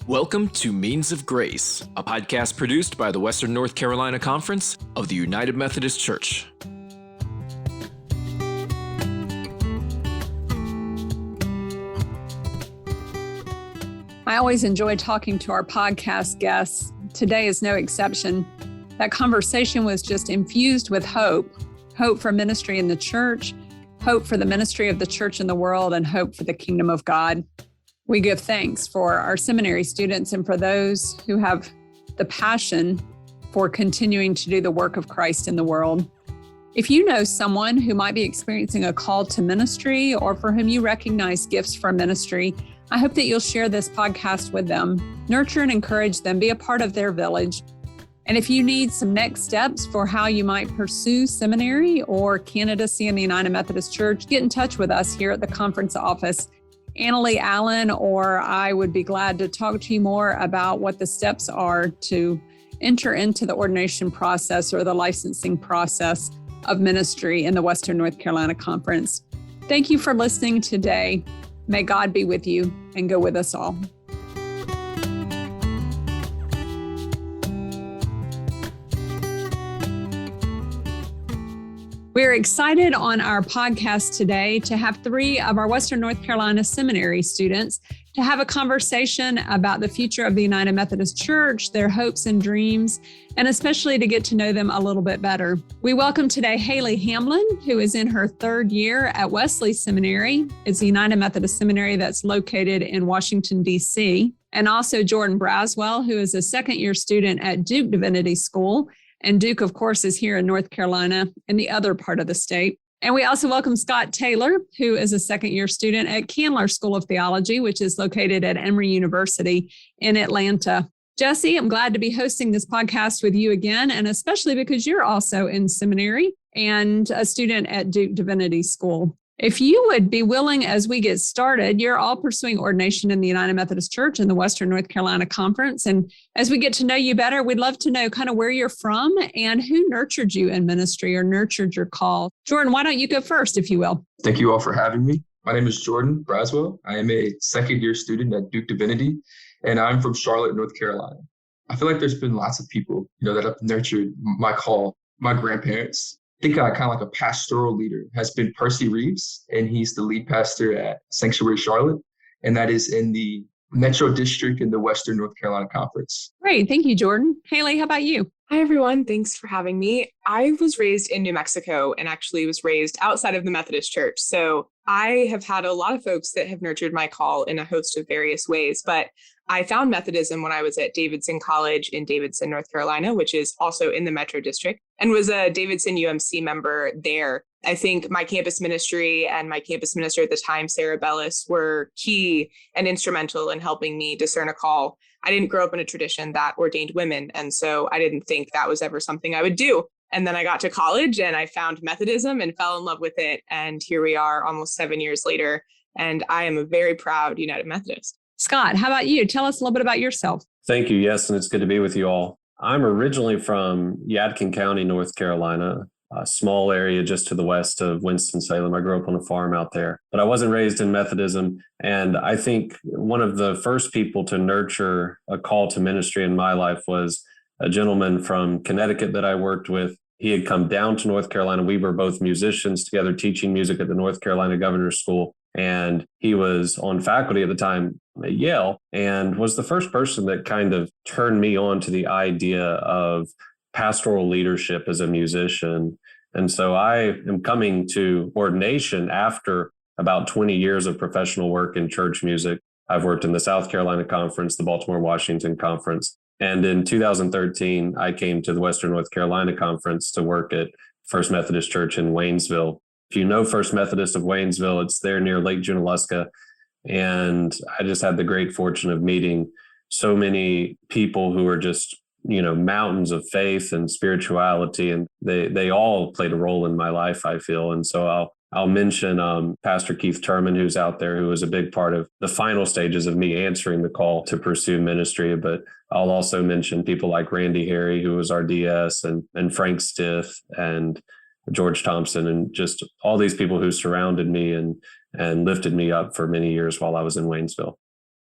Welcome to Means of Grace, a podcast produced by the Western North Carolina Conference of the United Methodist Church. I always enjoy talking to our podcast guests. Today is no exception. That conversation was just infused with hope for ministry in the church, hope for the ministry of the church in the world, and hope for the kingdom of God. We give thanks for our seminary students and for those who have the passion for continuing to do the work of Christ in the world. If you know someone who might be experiencing a call to ministry or for whom you recognize gifts for ministry, I hope that you'll share this podcast with them. Nurture and encourage them, be a part of their village. And if you need some next steps for how you might pursue seminary or candidacy in the United Methodist Church, get in touch with us here at the conference office. Annalee Allen or I would be glad to talk to you more about what the steps are to enter into the ordination process or the licensing process of ministry in the Western North Carolina Conference. Thank you for listening today. May God be with you and go with us all. We're excited on our podcast today to have three of our Western North Carolina seminary students to have a conversation about the future of the United Methodist Church, their hopes and dreams, and especially to get to know them a little bit better. We welcome today Haley Hamlin, who is in her third year at Wesley Seminary. It's a United Methodist Seminary that's located in Washington, D.C., and also Jordan Braswell, who is a second-year student at Duke Divinity School. And Duke, of course, is here in North Carolina in the other part of the state. And we also welcome Scott Taylor, who is a second-year student at Candler School of Theology, which is located at Emory University in Atlanta. Jesse, I'm glad to be hosting this podcast with you again, and especially because you're also in seminary and a student at Duke Divinity School. If you would be willing, as we get started, you're all pursuing ordination in the United Methodist Church in the Western North Carolina Conference. And as we get to know you better, we'd love to know kind of where you're from and who nurtured you in ministry or nurtured your call. Jordan, why don't you go first, if you will? Thank you all for having me. My name is Jordan Braswell. I am a second-year student at Duke Divinity, and I'm from Charlotte, North Carolina. I feel like there's been lots of people, that have nurtured my call. My grandparents. I think kind of like a pastoral leader has been Percy Reeves, and he's the lead pastor at Sanctuary Charlotte, and that is in the Metro District in the Western North Carolina Conference. Great. Thank you, Jordan. Haley, how about you? Hi, everyone. Thanks for having me. I was raised in New Mexico and actually was raised outside of the Methodist Church. So I have had a lot of folks that have nurtured my call in a host of various ways, but I found Methodism when I was at Davidson College in Davidson, North Carolina, which is also in the Metro District, and was a Davidson UMC member there. I think my campus ministry and my campus minister at the time, Sarah Bellis, were key and instrumental in helping me discern a call. I didn't grow up in a tradition that ordained women, and so I didn't think that was ever something I would do. And then I got to college and I found Methodism and fell in love with it. And here we are almost 7 years later, and I am a very proud United Methodist. Scott, how about you? Tell us a little bit about yourself. Thank you. Yes, and it's good to be with you all. I'm originally from Yadkin County, North Carolina, a small area just to the west of Winston-Salem. I grew up on a farm out there, but I wasn't raised in Methodism. And I think one of the first people to nurture a call to ministry in my life was a gentleman from Connecticut that I worked with. He had come down to North Carolina. We were both musicians together, teaching music at the North Carolina Governor's School. And he was on faculty at the time at Yale and was the first person that kind of turned me on to the idea of pastoral leadership as a musician. And so I am coming to ordination after about 20 years of professional work in church music. I've worked in the South Carolina Conference, the Baltimore Washington Conference. And in 2013, I came to the Western North Carolina Conference to work at First Methodist Church in Waynesville. If you know First Methodist of Waynesville, it's there near Lake Junaluska. And I just had the great fortune of meeting so many people who are just, mountains of faith and spirituality. And they all played a role in my life, I feel. And so I'll mention Pastor Keith Turman, who's out there, who was a big part of the final stages of me answering the call to pursue ministry. But I'll also mention people like Randy Harry, who was our DS, and Frank Stith, and George Thompson, and just all these people who surrounded me and lifted me up for many years while I was in Waynesville.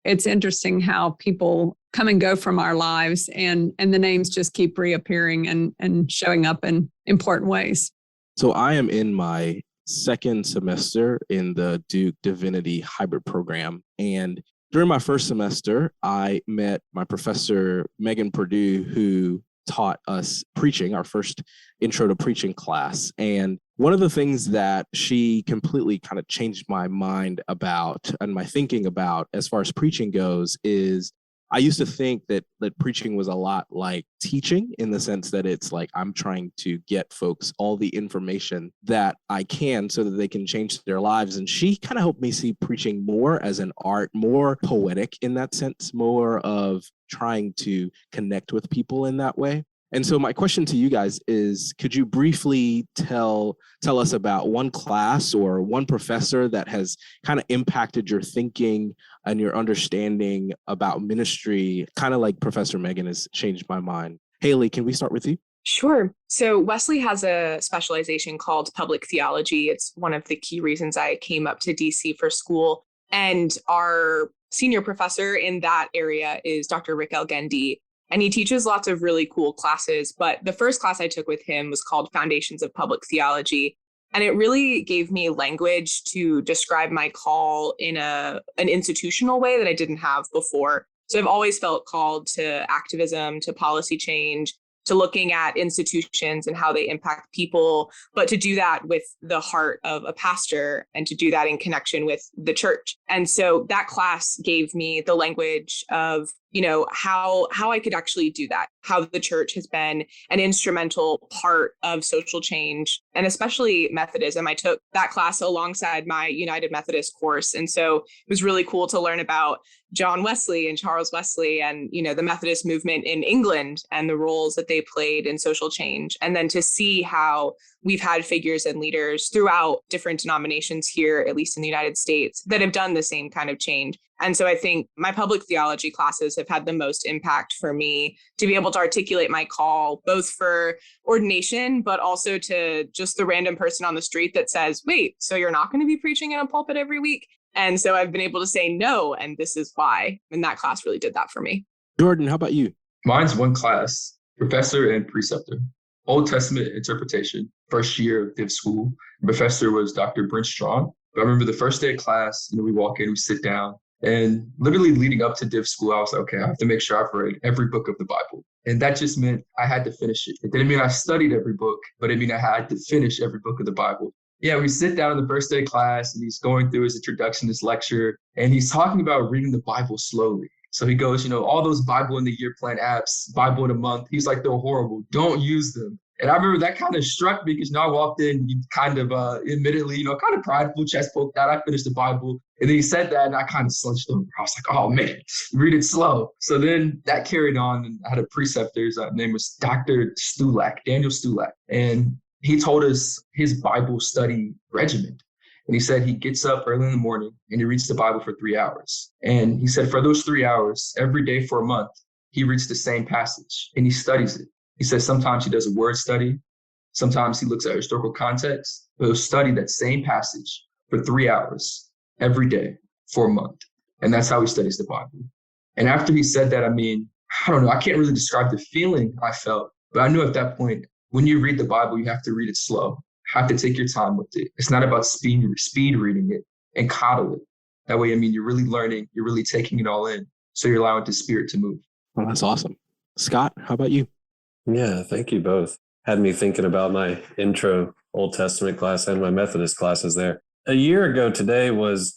it's interesting how people come and go from our lives and the names just keep reappearing and showing up in important ways. So I am in my second semester in the Duke Divinity hybrid program. And during my first semester, I met my professor, Megan Purdue, who taught us preaching, our first intro to preaching class. And one of the things that she completely kind of changed my mind about and my thinking about as far as preaching goes is I used to think that preaching was a lot like teaching, in the sense that it's like I'm trying to get folks all the information that I can so that they can change their lives. And she kind of helped me see preaching more as an art, more poetic in that sense, more of trying to connect with people in that way. And so my question to you guys is, could you briefly tell us about one class or one professor that has kind of impacted your thinking and your understanding about ministry, kind of like Professor Megan has changed my mind? Haley, can we start with you? Sure. So Wesley has a specialization called public theology. It's one of the key reasons I came up to DC for school. And our senior professor in that area is Dr. Rick Elgendi. And he teaches lots of really cool classes. But the first class I took with him was called Foundations of Public Theology. And it really gave me language to describe my call in an institutional way that I didn't have before. So I've always felt called to activism, to policy change, to looking at institutions and how they impact people, but to do that with the heart of a pastor and to do that in connection with the church. And so that class gave me the language of, how I could actually do that, how the church has been an instrumental part of social change, and especially Methodism. I took that class alongside my United Methodist course. And so it was really cool to learn about John Wesley and Charles Wesley and, the Methodist movement in England and the roles that they played in social change. And then to see how we've had figures and leaders throughout different denominations here, at least in the United States, that have done the same kind of change. And so I think my public theology classes have had the most impact for me to be able to articulate my call, both for ordination, but also to just the random person on the street that says, wait, so you're not going to be preaching in a pulpit every week? And so I've been able to say no, and this is why. And that class really did that for me. Jordan, how about you? Mine's one class, professor and preceptor. Old Testament interpretation, first year of div school. The professor was Dr. Brent Strong. But I remember the first day of class, we walk in, we sit down. And literally leading up to div school, I was like, okay, I have to make sure I've read every book of the Bible. And that just meant I had to finish it. It didn't mean I studied every book, but it meant I had to finish every book of the Bible. Yeah, we sit down in the first day of class and he's going through his introduction, his lecture, and he's talking about reading the Bible slowly. So he goes, all those Bible in the Year plan apps, Bible in a month, he's like, they're horrible. Don't use them. And I remember that kind of struck me because, I walked in kind of admittedly, kind of prideful, chest poked out. I finished the Bible. And then he said that and I kind of slunched over. I was like, oh man, read it slow. So then that carried on. And I had a preceptor, his name was Dr. Stulak, Daniel Stulak. And he told us his Bible study regimen. And he said he gets up early in the morning and he reads the Bible for 3 hours. And he said for those 3 hours, every day for a month, he reads the same passage and he studies it. He says sometimes he does a word study. Sometimes he looks at historical context. But he'll study that same passage for 3 hours every day for a month. And that's how he studies the Bible. And after he said that, I don't know, I can't really describe the feeling I felt. But I knew at that point, when you read the Bible, you have to read it slow. Have to take your time with it. It's not about speed reading it and coddle it. That way, you're really learning, you're really taking it all in. So you're allowing the Spirit to move. Well, that's awesome. Scott, how about you? Yeah, thank you both. Had me thinking about my intro Old Testament class and my Methodist classes there. A year ago today was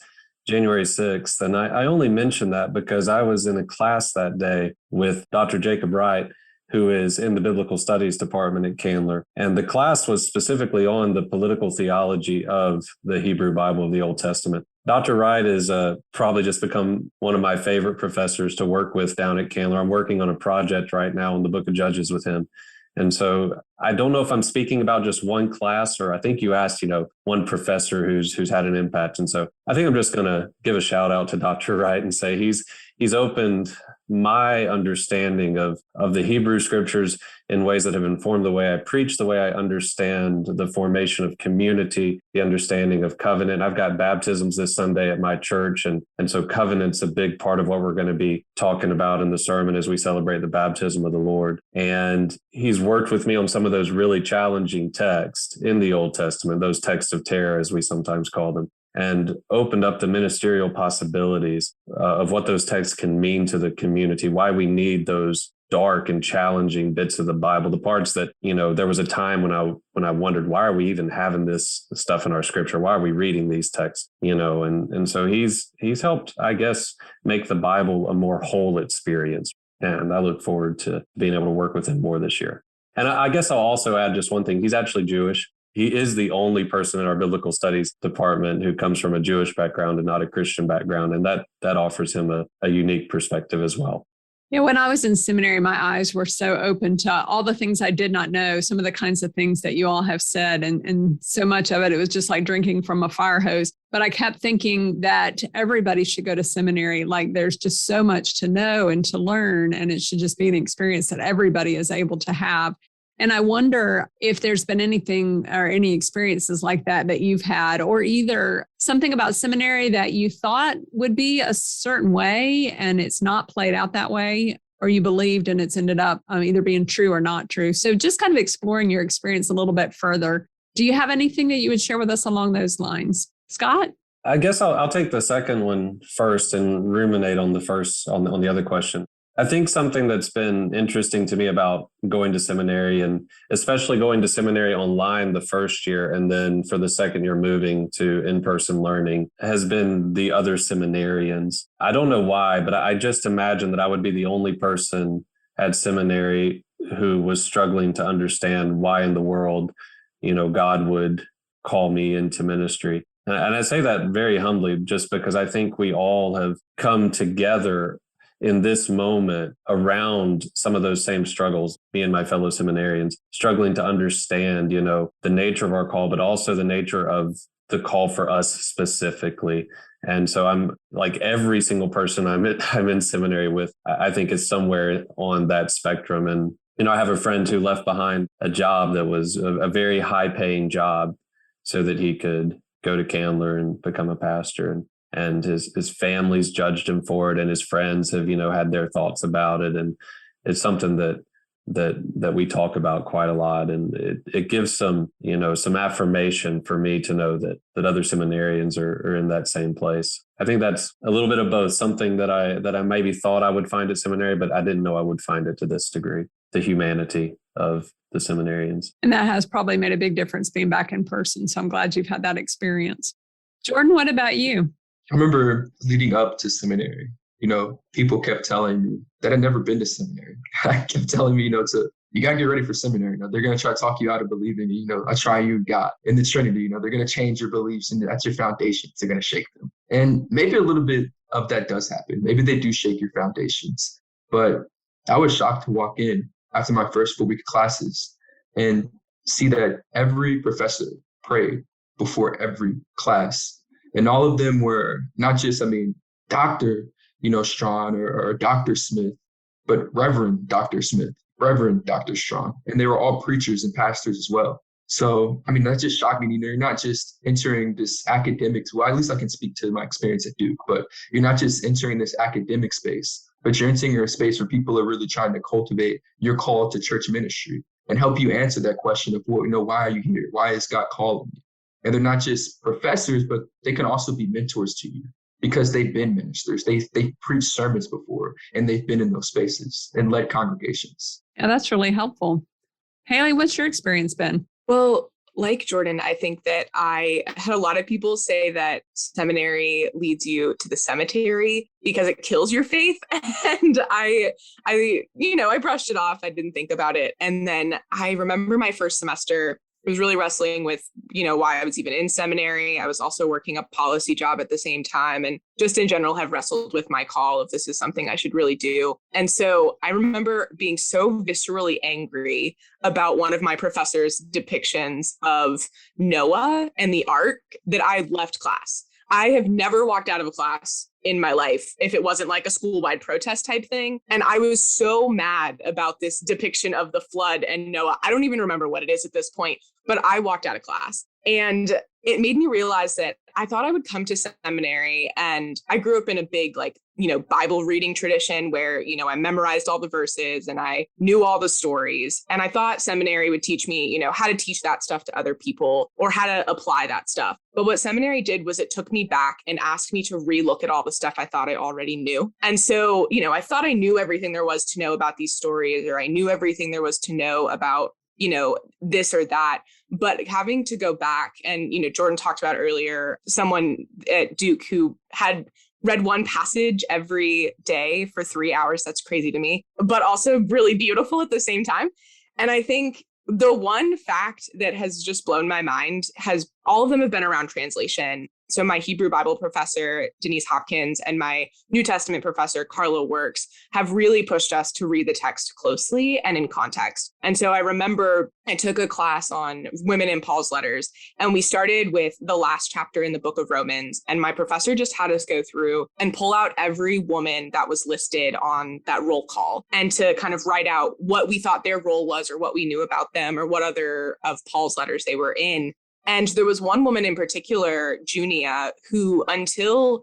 January 6th, and I only mentioned that because I was in a class that day with Dr. Jacob Wright, who is in the Biblical Studies department at Candler. And the class was specifically on the political theology of the Hebrew Bible of the Old Testament. Dr. Wright is probably just become one of my favorite professors to work with down at Candler. I'm working on a project right now in the Book of Judges with him. And so I don't know if I'm speaking about just one class, or I think you asked, one professor who's had an impact. And so I think I'm just going to give a shout out to Dr. Wright and say he's opened my understanding of the Hebrew scriptures in ways that have informed the way I preach, the way I understand the formation of community, the understanding of covenant. I've got baptisms this Sunday at my church, and so covenant's a big part of what we're going to be talking about in the sermon as we celebrate the baptism of the Lord. And he's worked with me on some of those really challenging texts in the Old Testament, those texts of terror, as we sometimes call them, and opened up the ministerial possibilities of what those texts can mean to the community, why we need those dark and challenging bits of the Bible, the parts that, there was a time when I wondered, why are we even having this stuff in our scripture? Why are we reading these texts? And so he's helped, I guess, make the Bible a more whole experience. And I look forward to being able to work with him more this year. And I guess I'll also add just one thing. He's actually Jewish. He is the only person in our biblical studies department who comes from a Jewish background and not a Christian background. And that offers him a unique perspective as well. Yeah, when I was in seminary, my eyes were so open to all the things I did not know, some of the kinds of things that you all have said. And so much of it was just like drinking from a fire hose. But I kept thinking that everybody should go to seminary. Like there's just so much to know and to learn. And it should just be an experience that everybody is able to have. And I wonder if there's been anything or any experiences like that you've had, or either something about seminary that you thought would be a certain way and it's not played out that way, or you believed and it's ended up either being true or not true. So just kind of exploring your experience a little bit further. Do you have anything that you would share with us along those lines? Scott? I guess I'll take the second one first and ruminate on the first, on the other question. I think something that's been interesting to me about going to seminary, and especially going to seminary online the first year and then for the second year moving to in-person learning, has been the other seminarians. I don't know why, but I just imagine that I would be the only person at seminary who was struggling to understand why in the world, God would call me into ministry. And I say that very humbly, just because I think we all have come together in this moment around some of those same struggles, me and my fellow seminarians, struggling to understand, the nature of our call, but also the nature of the call for us specifically. And so I'm like every single person I'm in seminary with, I think is somewhere on that spectrum. And, I have a friend who left behind a job that was a very high paying job so that he could go to Candler and become a pastor. And his family's judged him for it, and his friends have, had their thoughts about it. And it's something that we talk about quite a lot. And it gives some affirmation for me to know that other seminarians are in that same place. I think that's a little bit of both, something that I maybe thought I would find at seminary, but I didn't know I would find it to this degree, the humanity of the seminarians. And that has probably made a big difference being back in person. So I'm glad you've had that experience. Jordan, what about you? I remember leading up to seminary, people kept telling me that I'd never been to seminary. I kept telling me, you got to get ready for seminary. They're going to try to talk you out of believing, a triune God in the Trinity. They're going to change your beliefs, and that's your foundations. They're going to shake them. And maybe a little bit of that does happen. Maybe they do shake your foundations. But I was shocked to walk in after my first full week of classes and see that every professor prayed before every class. And all of them were not just, Dr. Strawn or Dr. Smith, but Reverend Dr. Smith, Reverend Dr. Strawn. And they were all preachers and pastors as well. So, that just shocked me. You're not just entering this academic, well, at least I can speak to my experience at Duke, but you're not just entering this academic space, but you're entering a space where people are really trying to cultivate your call to church ministry and help you answer that question of, why are you here? Why is God calling you? And they're not just professors, but they can also be mentors to you because they've been ministers. They've preached sermons before, and they've been in those spaces and led congregations. Yeah, that's really helpful. Haley, what's your experience been? Well, like Jordan, I think that I had a lot of people say that seminary leads you to the cemetery because it kills your faith. And I brushed it off. I didn't think about it. And then I remember my first semester, I was really wrestling with, why I was even in seminary. I was also working a policy job at the same time, and just in general have wrestled with my call if this is something I should really do. And so I remember being so viscerally angry about one of my professor's depictions of Noah and the ark that I left class. I have never walked out of a class in my life if it wasn't like a school-wide protest type thing. And I was so mad about this depiction of the flood and Noah. I don't even remember what it is at this point, but I walked out of class. And it made me realize that I thought I would come to seminary, and I grew up in a big, Bible reading tradition where, I memorized all the verses and I knew all the stories. And I thought seminary would teach me, how to teach that stuff to other people or how to apply that stuff. But what seminary did was it took me back and asked me to relook at all the stuff I thought I already knew. And so, I thought I knew everything there was to know about these stories, or I knew everything there was to know about this or that. But having to go back and, Jordan talked about earlier, someone at Duke who had read one passage every day for 3 hours. That's crazy to me, but also really beautiful at the same time. And I think the one fact that has just blown my mind all of them have been around translation. So my Hebrew Bible professor, Denise Hopkins, and my New Testament professor, Carlo Works, have really pushed us to read the text closely and in context. And so I remember I took a class on women in Paul's letters, and we started with the last chapter in the book of Romans. And my professor just had us go through and pull out every woman that was listed on that roll call, and to kind of write out what we thought their role was, or what we knew about them, or what other of Paul's letters they were in. And there was one woman in particular, Junia, who until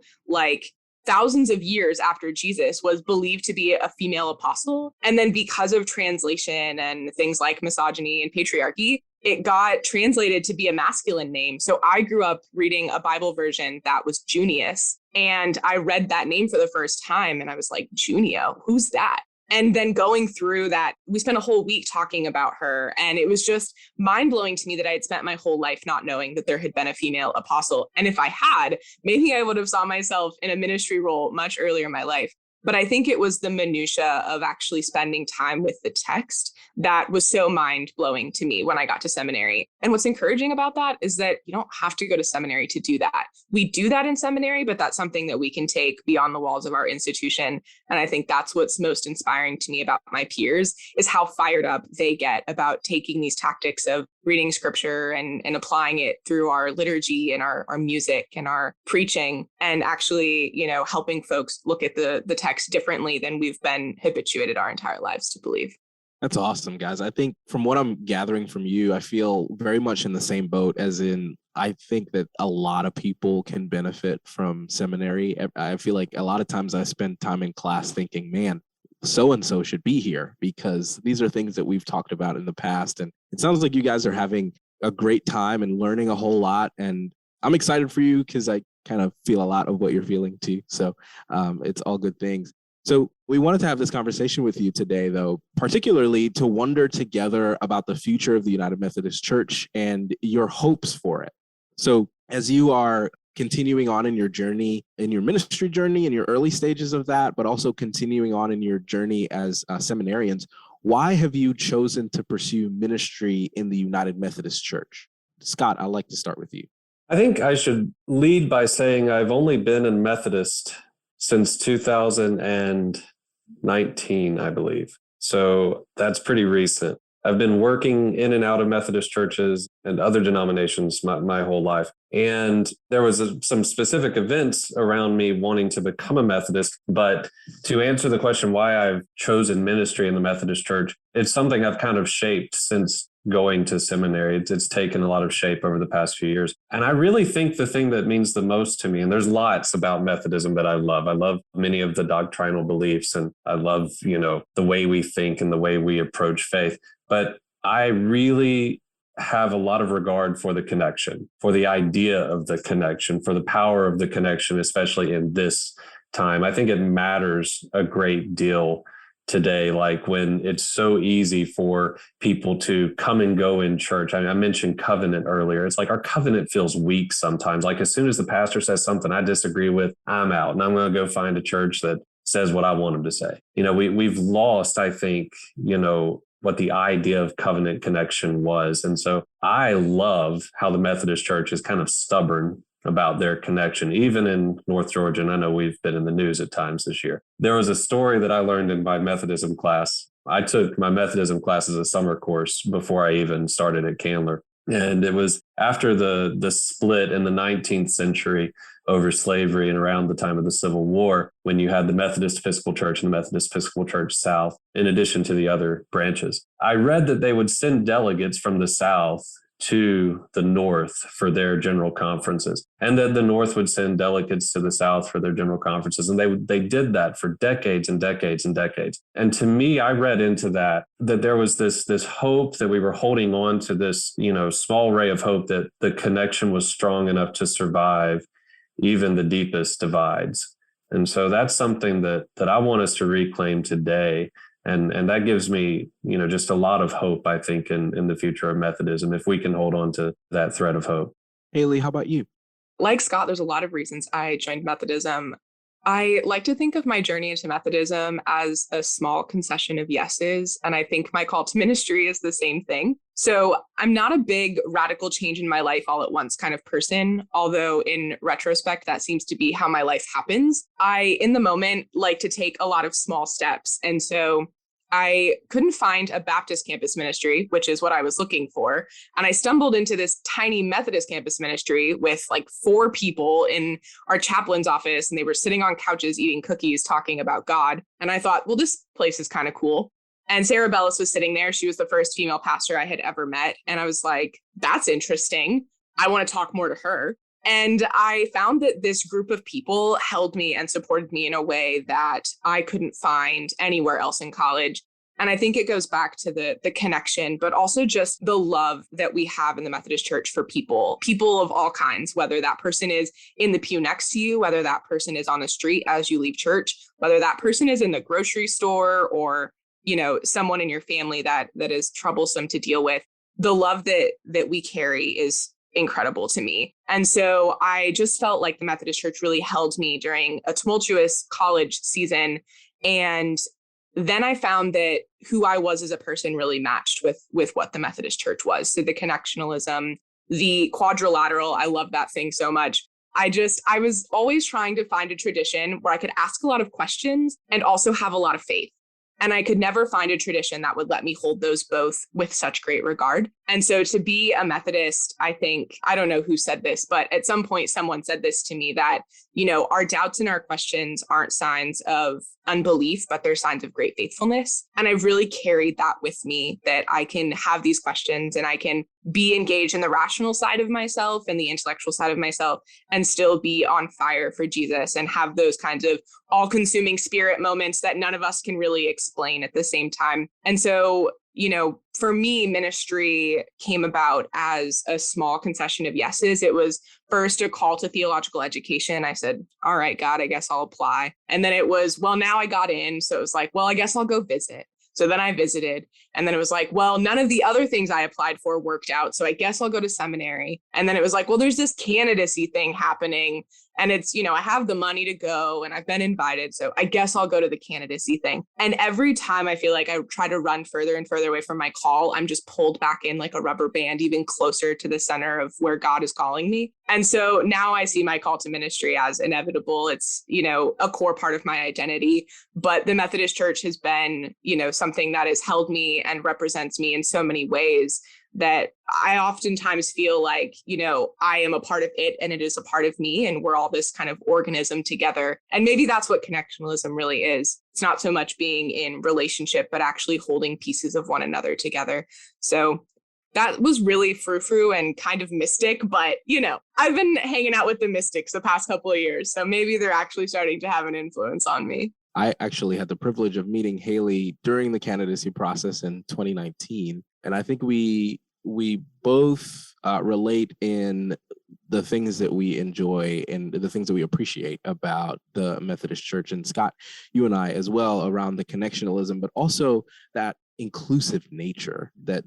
thousands of years after Jesus was believed to be a female apostle. And then because of translation and things like misogyny and patriarchy, it got translated to be a masculine name. So I grew up reading a Bible version that was Junius. And I read that name for the first time and I was like, Junia, who's that? And then going through that, we spent a whole week talking about her. And it was just mind-blowing to me that I had spent my whole life not knowing that there had been a female apostle. And if I had, maybe I would have saw myself in a ministry role much earlier in my life. But I think it was the minutia of actually spending time with the text that was so mind-blowing to me when I got to seminary. And what's encouraging about that is that you don't have to go to seminary to do that. We do that in seminary, but that's something that we can take beyond the walls of our institution. And I think that's what's most inspiring to me about my peers, is how fired up they get about taking these tactics of reading scripture and applying it through our liturgy and our music and our preaching, and actually, helping folks look at the text differently than we've been habituated our entire lives to believe. That's awesome, guys. I think from what I'm gathering from you, I feel very much in the same boat, as in, I think that a lot of people can benefit from seminary. I feel like a lot of times I spend time in class thinking, man, so-and-so should be here, because these are things that we've talked about in the past. And it sounds like you guys are having a great time and learning a whole lot. And I'm excited for you because I kind of feel a lot of what you're feeling too. So it's all good things. So we wanted to have this conversation with you today, though, particularly to wonder together about the future of the United Methodist Church and your hopes for it. So as you are continuing on in your journey, in your ministry journey, in your early stages of that, but also continuing on in your journey as seminarians, why have you chosen to pursue ministry in the United Methodist Church? Scott, I'd like to start with you. I think I should lead by saying I've only been in Methodist since 2019, I believe. So that's pretty recent. I've been working in and out of Methodist churches and other denominations my whole life. And there was some specific events around me wanting to become a Methodist. But to answer the question why I've chosen ministry in the Methodist Church, it's something I've kind of shaped since going to seminary. It's taken a lot of shape over the past few years. And I really think the thing that means the most to me, and there's lots about Methodism that I love many of the doctrinal beliefs, and I love, the way we think and the way we approach faith. But I really have a lot of regard for the connection, for the idea of the connection, for the power of the connection, especially in this time. I think it matters a great deal today, like when it's so easy for people to come and go in church. I mentioned covenant earlier. It's like our covenant feels weak sometimes. Like as soon as the pastor says something I disagree with, I'm out and I'm going to go find a church that says what I want them to say. We've lost, I think, what the idea of covenant connection was. And so I love how the Methodist Church is kind of stubborn about their connection, even in North Georgia. And I know we've been in the news at times this year. There was a story that I learned in my Methodism class. I took my Methodism class as a summer course before I even started at Candler. And it was after the split in the 19th century over slavery and around the time of the Civil War, when you had the Methodist Episcopal Church and the Methodist Episcopal Church South, in addition to the other branches. I read that they would send delegates from the South to the North for their general conferences, and that the North would send delegates to the South for their general conferences. And they did that for decades and decades and decades. And to me, I read into that there was this hope that we were holding on to this, small ray of hope that the connection was strong enough to survive even the deepest divides. And so that's something that I want us to reclaim today. And that gives me, just a lot of hope, I think, in the future of Methodism, if we can hold on to that thread of hope. Haley, how about you? Like Scott, there's a lot of reasons I joined Methodism. I like to think of my journey into Methodism as a small concession of yeses, and I think my call to ministry is the same thing. So I'm not a big radical change in my life all at once kind of person, although in retrospect, that seems to be how my life happens. I, in the moment, like to take a lot of small steps. And so I couldn't find a Baptist campus ministry, which is what I was looking for. And I stumbled into this tiny Methodist campus ministry with like 4 people in our chaplain's office, and they were sitting on couches eating cookies, talking about God. And I thought, well, this place is kind of cool. And Sarah Bellis was sitting there. She was the first female pastor I had ever met. And I was like, that's interesting. I want to talk more to her. And I found that this group of people held me and supported me in a way that I couldn't find anywhere else in college. And I think it goes back to the connection, but also just the love that we have in the Methodist Church for people of all kinds, whether that person is in the pew next to you, whether that person is on the street as you leave church, whether that person is in the grocery store, or, someone in your family that is troublesome to deal with. The love that we carry is incredible to me. And so I just felt like the Methodist Church really held me during a tumultuous college season. And then I found that who I was as a person really matched with what the Methodist Church was. So the connectionalism, the quadrilateral, I love that thing so much. I was always trying to find a tradition where I could ask a lot of questions and also have a lot of faith. And I could never find a tradition that would let me hold those both with such great regard. And so to be a Methodist, I think, I don't know who said this, but at some point someone said this to me that, our doubts and our questions aren't signs of unbelief, but they're signs of great faithfulness. And I've really carried that with me, that I can have these questions and I can be engaged in the rational side of myself and the intellectual side of myself and still be on fire for Jesus and have those kinds of all-consuming spirit moments that none of us can really explain at the same time. And so, for me, ministry came about as a small concession of yeses. It was first a call to theological education. I said, all right, God, I guess I'll apply. And then it was, well, now I got in. So it was like, well, I guess I'll go visit. So then I visited, and then it was like, well, none of the other things I applied for worked out. So I guess I'll go to seminary. And then it was like, well, there's this candidacy thing happening, and it's, I have the money to go and I've been invited. So I guess I'll go to the candidacy thing. And every time I feel like I try to run further and further away from my call, I'm just pulled back in like a rubber band, even closer to the center of where God is calling me. And so now I see my call to ministry as inevitable. It's, a core part of my identity. But the Methodist Church has been, something that has held me and represents me in so many ways that I oftentimes feel like, I am a part of it and it is a part of me, and we're all this kind of organism together. And maybe that's what connectionalism really is. It's not so much being in relationship, but actually holding pieces of one another together. So that was really frou-frou and kind of mystic, but, I've been hanging out with the mystics the past couple of years, so maybe they're actually starting to have an influence on me. I actually had the privilege of meeting Haley during the candidacy process in 2019. And I think we both relate in the things that we enjoy and the things that we appreciate about the Methodist Church. And Scott, you and I as well, around the connectionalism, but also that inclusive nature that,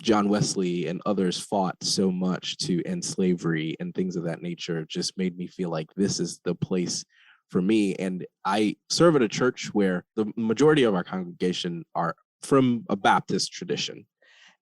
John Wesley and others fought so much to end slavery and things of that nature, just made me feel like this is the place for me. And I serve at a church where the majority of our congregation are from a Baptist tradition.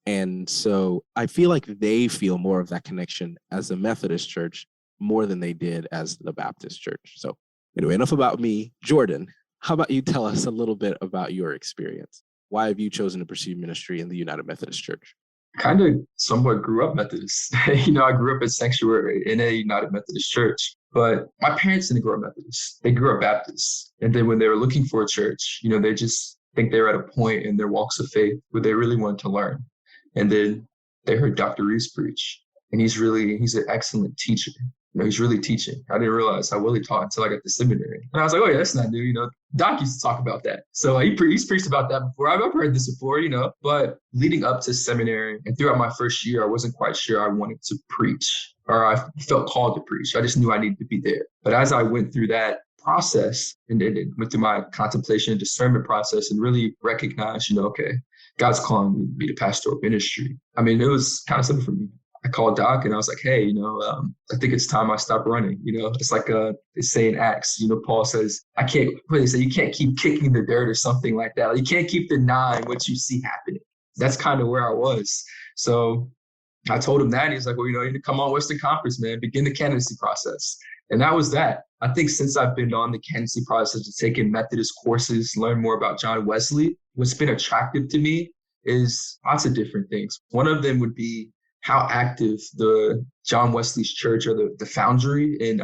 And so I feel like they feel more of that connection as a Methodist church more than they did as the Baptist church. So anyway, enough about me. Jordan, how about you tell us a little bit about your experience? Why have you chosen to pursue ministry in the United Methodist Church? kind of somewhat grew up Methodist. I grew up at Sanctuary in a United Methodist church, but my parents didn't grow up Methodist. They grew up Baptist. And then when they were looking for a church, they just think they were at a point in their walks of faith where they really wanted to learn. And then they heard Dr. Reeves preach, and he's an excellent teacher. He's really teaching. I didn't realize how well he taught until I got to seminary. And I was like, oh yeah, that's not new. Doc used to talk about that. So he's preached about that before. I've heard this before, but leading up to seminary and throughout my first year, I wasn't quite sure I wanted to preach, or I felt called to preach. I just knew I needed to be there. But as I went through that process and went through my contemplation and discernment process and really recognized, okay, God's calling me to be the pastoral ministry. I mean, it was kind of simple for me. I called Doc and I was like, hey, I think it's time I stop running. It's like they say in Acts, Paul says, you can't keep kicking the dirt or something like that. You can't keep denying what you see happening. That's kind of where I was. So I told him that, and he's like, well, you need to come on Western Conference, man, begin the candidacy process. And that was that. I think since I've been on the candidacy process and taken Methodist courses, learn more about John Wesley, what's been attractive to me is lots of different things. One of them would be how active the John Wesley's church, or the Foundry in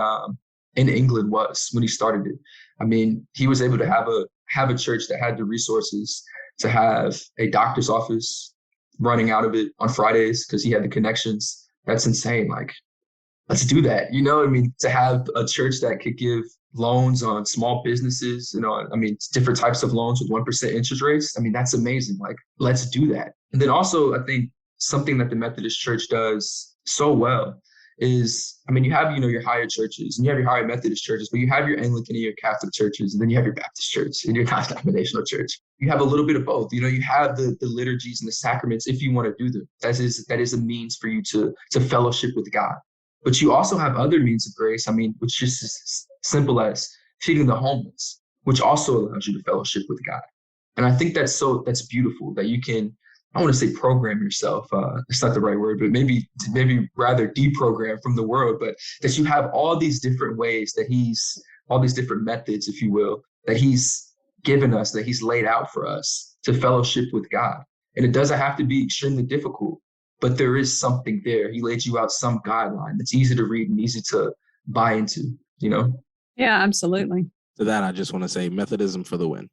England, was when he started it. I mean, he was able to have a church that had the resources to have a doctor's office running out of it on Fridays because he had the connections. That's insane. Like, let's do that. To have a church that could give loans on small businesses, different types of loans with 1% interest rates. That's amazing. Like, let's do that. And then also, I think something that the Methodist Church does so well is, you have, your higher churches and you have your higher Methodist churches, but you have your Anglican and your Catholic churches, and then you have your Baptist church and your non-denominational church. You have a little bit of both. You have the liturgies and the sacraments if you want to do them. That is a means for you to fellowship with God. But you also have other means of grace, which is as simple as feeding the homeless, which also allows you to fellowship with God. And I think that's beautiful that you can, I want to say program yourself. It's not the right word, but maybe rather deprogram from the world, but that you have all these different ways all these different methods, if you will, that he's given us, that he's laid out for us to fellowship with God. And it doesn't have to be extremely difficult, but there is something there. He laid you out some guideline that's easy to read and easy to buy into, Yeah, absolutely. To that, I just want to say Methodism for the win.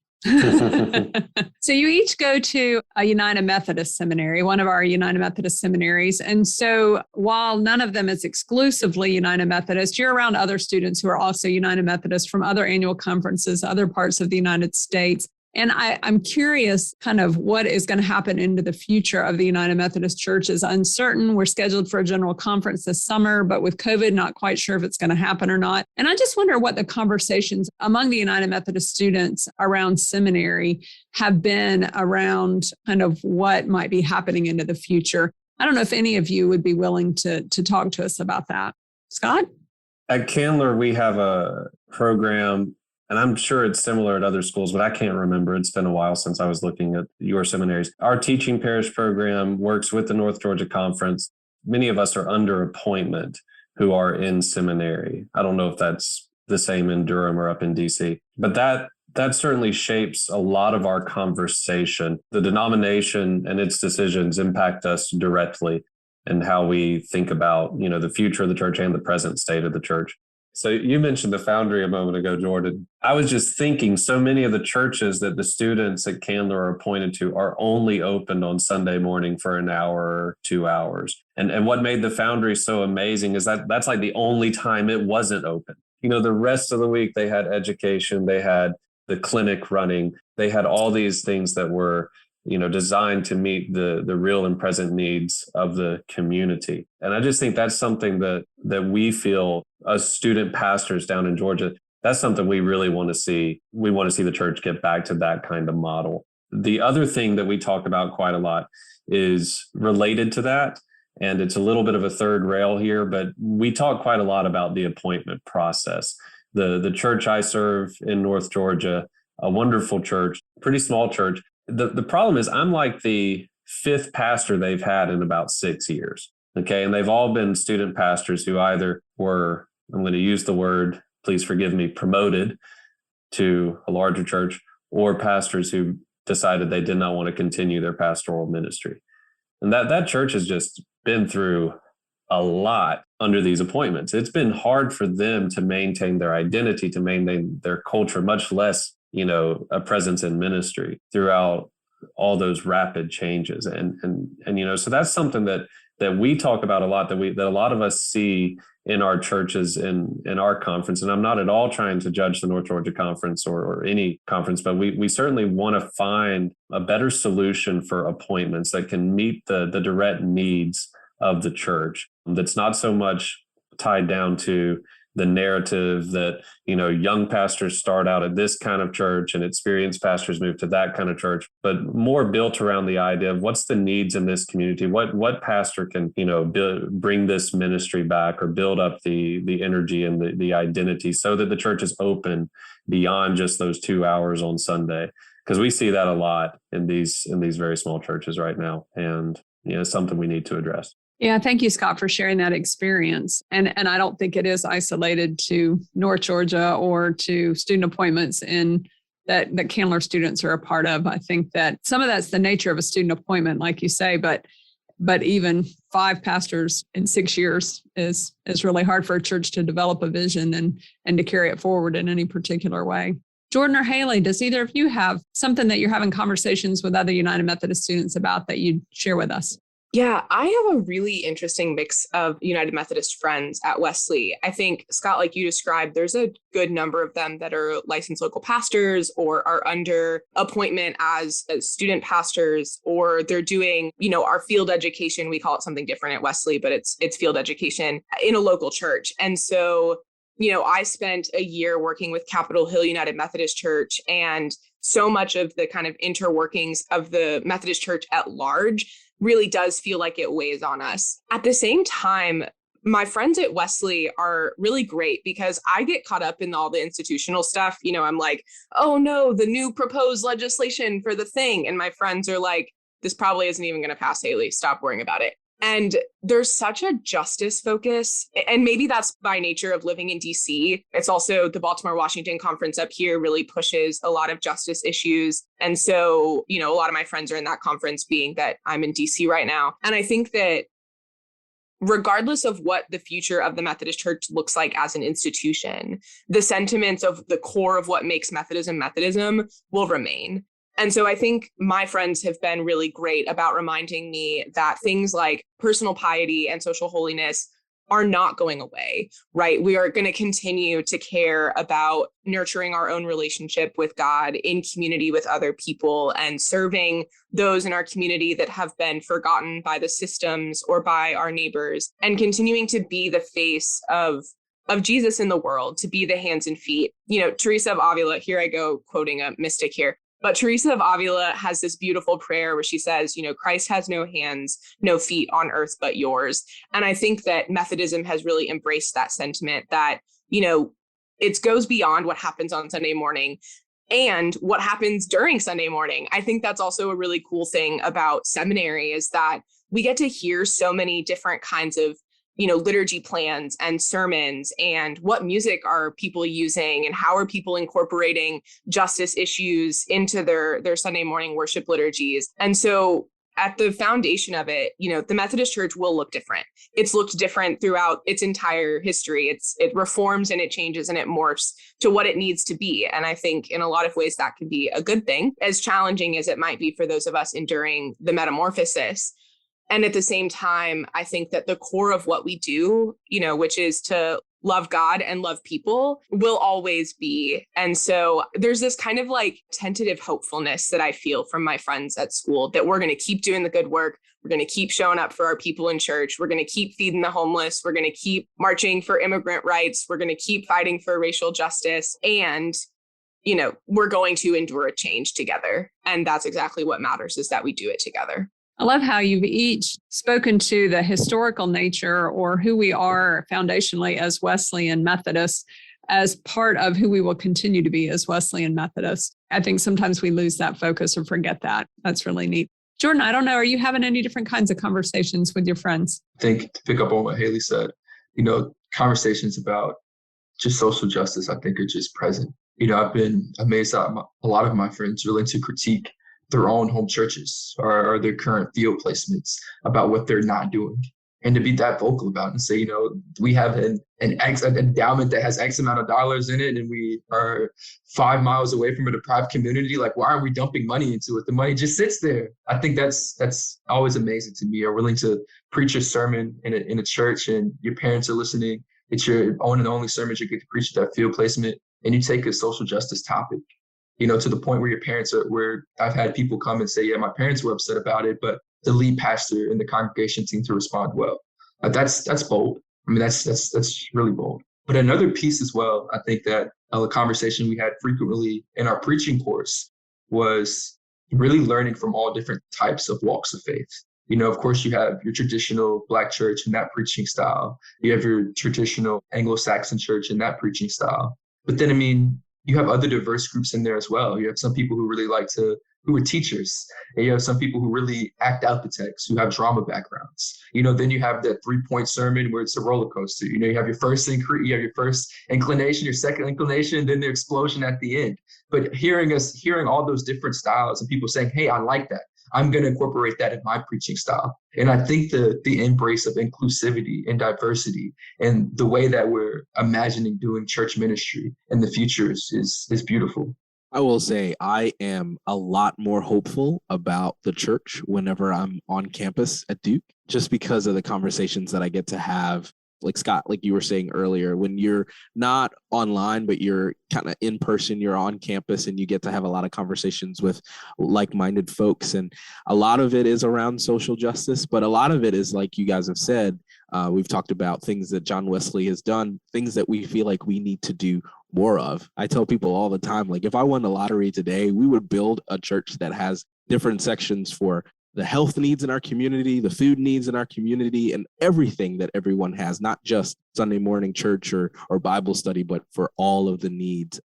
So you each go to a United Methodist seminary, one of our United Methodist seminaries. And so while none of them is exclusively United Methodist, you're around other students who are also United Methodist from other annual conferences, other parts of the United States. And I'm curious kind of what is going to happen into the future of the United Methodist Church is uncertain. We're scheduled for a general conference this summer, but with COVID, not quite sure if it's going to happen or not. And I just wonder what the conversations among the United Methodist students around seminary have been around kind of what might be happening into the future. I don't know if any of you would be willing to talk to us about that. Scott? At Candler, we have a program, and I'm sure it's similar at other schools, but I can't remember. It's been a while since I was looking at your seminaries. Our teaching parish program works with the North Georgia Conference. Many of us are under appointment who are in seminary. I don't know if that's the same in Durham or up in DC, but that certainly shapes a lot of our conversation. The denomination and its decisions impact us directly and how we think about, the future of the church and the present state of the church. So you mentioned the Foundry a moment ago, Jordan. I was just thinking so many of the churches that the students at Candler are appointed to are only opened on Sunday morning for an hour or 2 hours. And what made the Foundry so amazing is that that's like the only time it wasn't open. The rest of the week they had education, they had the clinic running, they had all these things that were designed to meet the real and present needs of the community. And I just think that's something that we feel as student pastors down in Georgia, that's something we really want to see. We want to see the church get back to that kind of model. The other thing that we talk about quite a lot is related to that. And it's a little bit of a third rail here, but we talk quite a lot about the appointment process. The church I serve in North Georgia, a wonderful church, pretty small church. The problem is I'm like the fifth pastor they've had in about 6 years. Okay. And they've all been student pastors who either were, I'm going to use the word, please forgive me, promoted to a larger church, or pastors who decided they did not want to continue their pastoral ministry. And that church has just been through a lot under these appointments. It's been hard for them to maintain their identity, to maintain their culture, much less, a presence in ministry throughout all those rapid changes. And so that's something that we talk about a lot, that a lot of us see in our churches in our conference. And I'm not at all trying to judge the North Georgia Conference or any conference, but we certainly want to find a better solution for appointments that can meet the direct needs of the church, that's not so much tied down to the narrative that, young pastors start out at this kind of church and experienced pastors move to that kind of church, but more built around the idea of what's the needs in this community, what pastor can, bring this ministry back or build up the energy and the identity so that the church is open beyond just those 2 hours on Sunday. Because we see that a lot in these very small churches right now. And, it's something we need to address. Yeah, thank you, Scott, for sharing that experience. And I don't think it is isolated to North Georgia or to student appointments in that Candler students are a part of. I think that some of that's the nature of a student appointment, like you say, but even 5 pastors in 6 years is really hard for a church to develop a vision and to carry it forward in any particular way. Jordan or Haley, does either of you have something that you're having conversations with other United Methodist students about that you'd share with us? Yeah, I have a really interesting mix of United Methodist friends at Wesley. I think, Scott, like you described, there's a good number of them that are licensed local pastors or are under appointment as student pastors, or they're doing, our field education. We call it something different at Wesley, but it's field education in a local church. And so, I spent a year working with Capitol Hill United Methodist Church, and so much of the kind of interworkings of the Methodist Church at large really does feel like it weighs on us. At the same time, my friends at Wesley are really great because I get caught up in all the institutional stuff. I'm like, oh no, the new proposed legislation for the thing. And my friends are like, this probably isn't even going to pass, Haley. Stop worrying about it. And there's such a justice focus, and maybe that's by nature of living in DC. It's also the Baltimore-Washington conference up here really pushes a lot of justice issues. And so, a lot of my friends are in that conference, being that I'm in DC right now. And I think that regardless of what the future of the Methodist Church looks like as an institution, the sentiments of the core of what makes Methodism will remain. And so I think my friends have been really great about reminding me that things like personal piety and social holiness are not going away, right? We are going to continue to care about nurturing our own relationship with God in community with other people and serving those in our community that have been forgotten by the systems or by our neighbors, and continuing to be the face of Jesus in the world, to be the hands and feet. Teresa of Avila, here I go quoting a mystic here, but Teresa of Avila has this beautiful prayer where she says, Christ has no hands, no feet on earth but yours. And I think that Methodism has really embraced that sentiment that, it goes beyond what happens on Sunday morning and what happens during Sunday morning. I think that's also a really cool thing about seminary, is that we get to hear so many different kinds of liturgy plans and sermons, and what music are people using and how are people incorporating justice issues into their Sunday morning worship liturgies. And so at the foundation of it, the Methodist Church will look different. It's looked different throughout its entire history. It reforms and it changes and it morphs to what it needs to be. And I think in a lot of ways that can be a good thing, as challenging as it might be for those of us enduring the metamorphosis. And at the same time, I think that the core of what we do, which is to love God and love people, will always be. And so there's this kind of like tentative hopefulness that I feel from my friends at school, that we're going to keep doing the good work. We're going to keep showing up for our people in church. We're going to keep feeding the homeless. We're going to keep marching for immigrant rights. We're going to keep fighting for racial justice. And we're going to endure a change together. And that's exactly what matters, is that we do it together. I love how you've each spoken to the historical nature, or who we are foundationally as Wesleyan Methodists, as part of who we will continue to be as Wesleyan Methodists. I think sometimes we lose that focus or forget that. That's really neat. Jordan, I don't know, are you having any different kinds of conversations with your friends? I think, to pick up on what Haley said, conversations about just social justice, I think, are just present. I've been amazed that a lot of my friends are willing to critique their own home churches or their current field placements about what they're not doing. And to be that vocal about it and say, we have an endowment that has X amount of dollars in it, and we are 5 miles away from a deprived community. Like, why are we dumping money into it? The money just sits there. I think that's always amazing to me. You're willing to preach a sermon in a church, and your parents are listening. It's your own and only sermon you get to preach at that field placement, and you take a social justice topic, to the point where your parents are. Where I've had people come and say, yeah, my parents were upset about it, but the lead pastor in the congregation seemed to respond well. That's bold. I mean, that's really bold. But another piece as well, I think that a conversation we had frequently in our preaching course was really learning from all different types of walks of faith. Of course, you have your traditional Black church and that preaching style. You have your traditional Anglo-Saxon church and that preaching style. But then, you have other diverse groups in there as well. You have some people who really who are teachers, and you have some people who really act out the text, who have drama backgrounds. Then you have that 3-point sermon where it's a roller coaster. You have your first inclination, your second inclination, then the explosion at the end. But hearing all those different styles and people saying, hey, I like that, I'm going to incorporate that in my preaching style. And I think the embrace of inclusivity and diversity and the way that we're imagining doing church ministry in the future is beautiful. I will say I am a lot more hopeful about the church whenever I'm on campus at Duke, just because of the conversations that I get to have. Like Scott, like you were saying earlier, when you're not online, but you're kind of in person, you're on campus and you get to have a lot of conversations with like-minded folks. And a lot of it is around social justice, but a lot of it is, like you guys have said, we've talked about things that John Wesley has done, things that we feel like we need to do more of. I tell people all the time, like, if I won the lottery today, we would build a church that has different sections for the health needs in our community, the food needs in our community, and everything that everyone has, not just Sunday morning church or Bible study, but for all of the needs.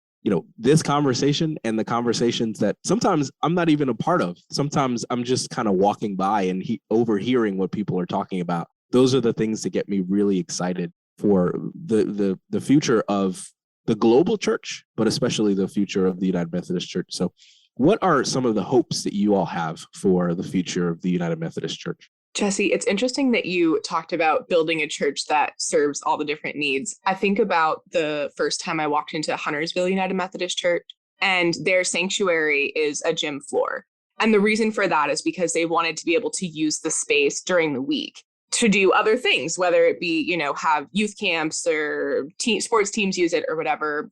This conversation and the conversations that sometimes I'm not even a part of. Sometimes I'm just kind of walking by and overhearing what people are talking about. Those are the things that get me really excited for the future of the global church, but especially the future of the United Methodist Church. So what are some of the hopes that you all have for the future of the United Methodist Church? Jesse, it's interesting that you talked about building a church that serves all the different needs. I think about the first time I walked into Huntersville United Methodist Church, and their sanctuary is a gym floor. And the reason for that is because they wanted to be able to use the space during the week to do other things, whether it be, have youth camps or sports teams use it or whatever.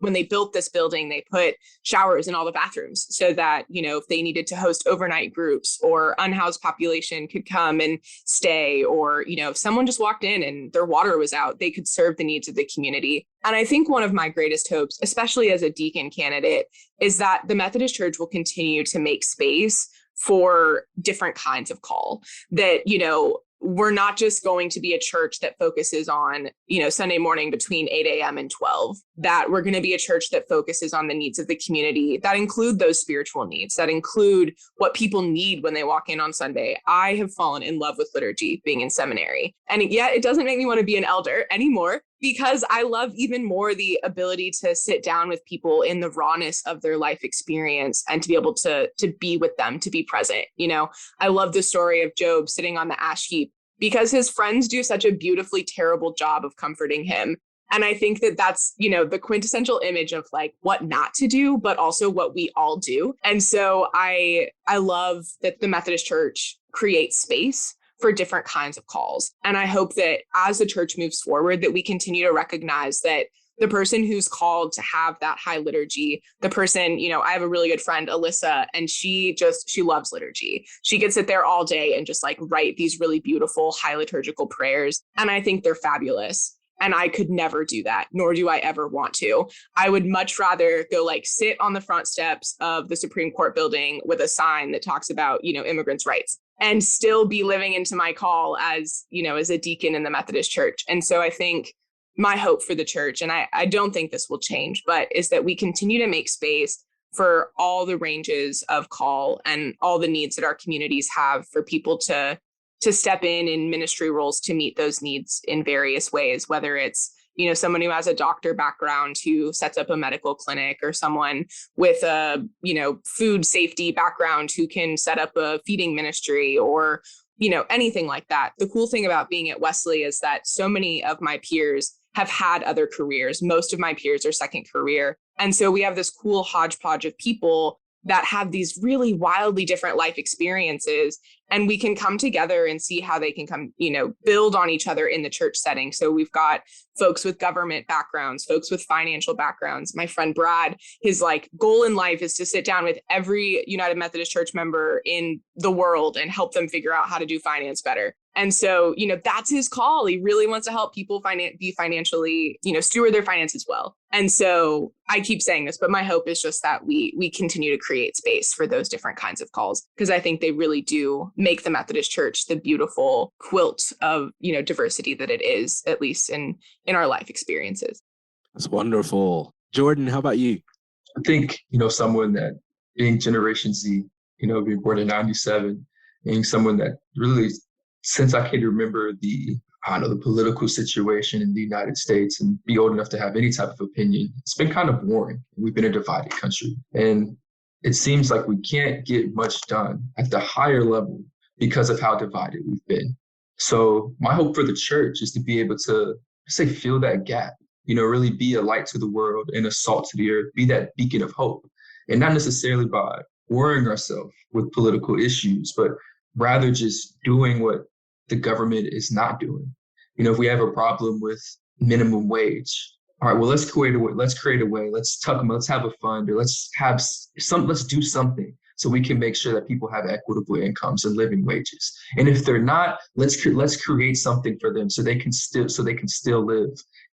When they built this building, they put showers in all the bathrooms so that, if they needed to host overnight groups or unhoused population could come and stay, or, if someone just walked in and their water was out, they could serve the needs of the community. And I think one of my greatest hopes, especially as a deacon candidate, is that the Methodist Church will continue to make space for different kinds of call. That, we're not just going to be a church that focuses on, Sunday morning between 8 a.m. and 12, that we're going to be a church that focuses on the needs of the community, that include those spiritual needs, that include what people need when they walk in on Sunday. I have fallen in love with liturgy being in seminary, and yet it doesn't make me want to be an elder anymore, because I love even more the ability to sit down with people in the rawness of their life experience and to be able to be with them, to be present. I love the story of Job sitting on the ash heap because his friends do such a beautifully terrible job of comforting him. And I think that that's, the quintessential image of like what not to do, but also what we all do. And so I love that the Methodist Church creates space for different kinds of calls. And I hope that as the church moves forward, that we continue to recognize that the person who's called to have that high liturgy, the person, I have a really good friend, Alyssa, and she loves liturgy. She could sit there all day and just like write these really beautiful high liturgical prayers. And I think they're fabulous. And I could never do that, nor do I ever want to. I would much rather go like sit on the front steps of the Supreme Court building with a sign that talks about, immigrants' rights, and still be living into my call as a deacon in the Methodist Church. And so I think my hope for the church, and I don't think this will change, but is that we continue to make space for all the ranges of call and all the needs that our communities have for people to step in ministry roles to meet those needs in various ways, whether it's, someone who has a doctor background who sets up a medical clinic, or someone with a, food safety background who can set up a feeding ministry, or, anything like that. The cool thing about being at Wesley is that so many of my peers have had other careers. Most of my peers are second career. And so we have this cool hodgepodge of people that have these really wildly different life experiences, and we can come together and see how they can come, build on each other in the church setting. So we've got folks with government backgrounds, folks with financial backgrounds. My friend Brad, his goal in life is to sit down with every United Methodist Church member in the world and help them figure out how to do finance better. And so, that's his call. He really wants to help people be financially, steward their finances well. And so I keep saying this, but my hope is just that we continue to create space for those different kinds of calls, because I think they really do make the Methodist Church the beautiful quilt of, diversity that it is, at least in our life experiences. That's wonderful. Jordan, how about you? I think, someone that being Generation Z, being born in 97, being someone that really, since I can remember the political situation in the United States and be old enough to have any type of opinion, it's been kind of boring. We've been a divided country. And it seems like we can't get much done at the higher level because of how divided we've been. So my hope for the church is to be able to, fill that gap, really be a light to the world and a salt to the earth, be that beacon of hope. And not necessarily by worrying ourselves with political issues, but rather just doing what the government is not doing. If we have a problem with minimum wage, all right, well, let's create a way, let's have a fund, or let's do something so we can make sure that people have equitable incomes and living wages. And if they're not, let's create something for them so they can still live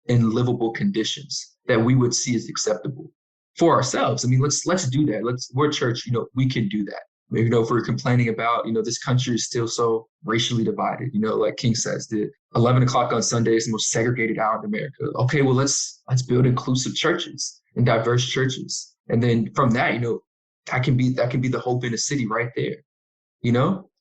in livable conditions that we would see as acceptable for ourselves. Let's do that. We're a church, we can do that. If we're complaining about, this country is still so racially divided, like King says, the 11 o'clock on Sunday is the most segregated hour in America. Okay, well, let's build inclusive churches and diverse churches. And then from that, that can be the hope in a city right there.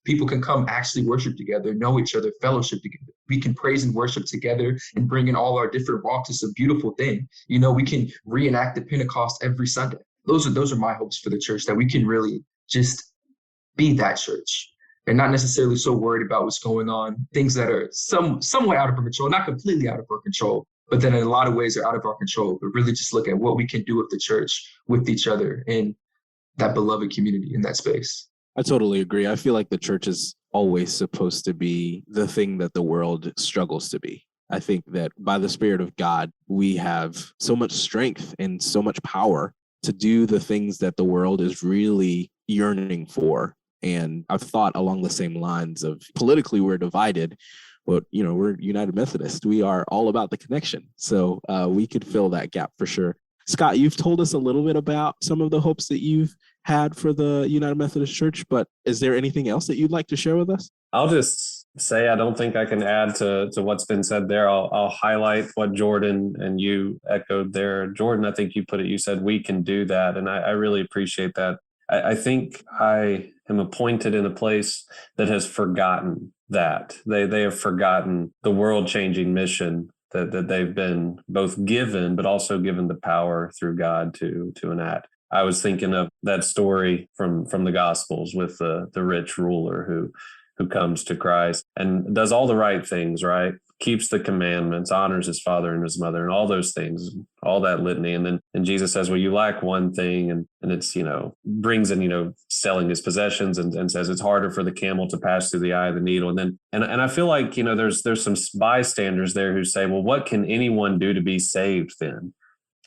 People can come actually worship together, know each other, fellowship together. We can praise and worship together and bring in all our different walks. It's a beautiful thing. We can reenact the Pentecost every Sunday. Those are my hopes for the church, that we can really just be that church and not necessarily so worried about what's going on, things that are somewhat out of our control, not completely out of our control, but then in a lot of ways are out of our control, but really just look at what we can do with the church, with each other, in that beloved community, in that space. I totally agree. I feel like the church is always supposed to be the thing that the world struggles to be. I think that by the Spirit of God, we have so much strength and so much power to do the things that the world is really yearning for. And I've thought along the same lines of politically we're divided, but we're United Methodist. We are all about the connection. So we could fill that gap for sure. Scott, you've told us a little bit about some of the hopes that you've had for the United Methodist Church, but is there anything else that you'd like to share with us? I'll just say I don't think I can add to what's been said there. I'll highlight what Jordan and you echoed there. Jordan, I think you put it, you said we can do that. And I really appreciate that. I think I am appointed in a place that has forgotten that. They have forgotten the world-changing mission that they've been both given, but also given the power through God to enact. I was thinking of that story from the Gospels with the rich ruler who comes to Christ and does all the right things, right? Keeps the commandments, honors his father and his mother, and all those things, all that litany. And Jesus says, well, you lack one thing. And it's, brings in, selling his possessions and says it's harder for the camel to pass through the eye of the needle. And then, and I feel like, there's some bystanders there who say, well, what can anyone do to be saved then?